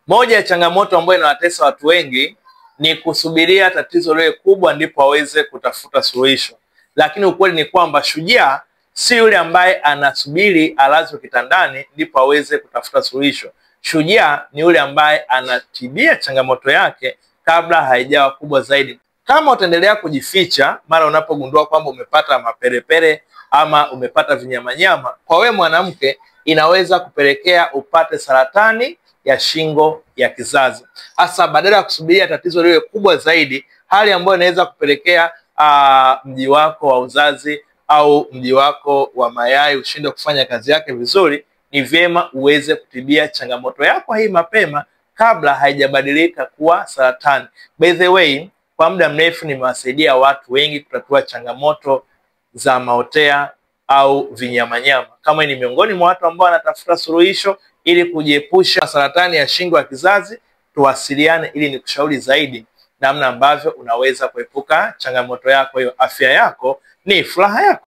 Moja ya changamoto ambayo inawatesa watu wengi ni kusubiria tatizo liwe kubwa ndipo waweze kutafuta suluhisho. Lakini ukweli ni kwamba shujaa si yule ambaye anasubiri alazwe kitandani ndipo aweze kutafuta suluhisho. Shujaa ni yule ambaye anatibia changamoto yake kabla haijawa kubwa zaidi. Kama utaendelea kujificha mara unapogundua kwamba umepata maperepere ama umepata vinyamanyama, kwa wewe mwanamke inaweza kupelekea upate saratani ya shingo ya kizazi. Hasa badala ya kusubiria tatizo liwe kubwa zaidi, hali ambayo inaweza kupelekea mji wako wa uzazi au mji wako wa mayai ushinde kufanya kazi yake vizuri, ni vyema uweze kutibia changamoto yako hii mapema kabla haijabadilika kuwa saratani. By the way, kwa muda mrefu nimewasaidia watu wengi kutatua changamoto za maotea au vinyamanyama. Kama ni miongoni mwa watu ambao wanatafuta suluhisho ili kujiepusha saratani ya shingo ya kizazi, tuwasiliane ili nikushauri zaidi namna ambavyo unaweza kuepuka changamoto yako hiyo. Afya yako ni furaha yako.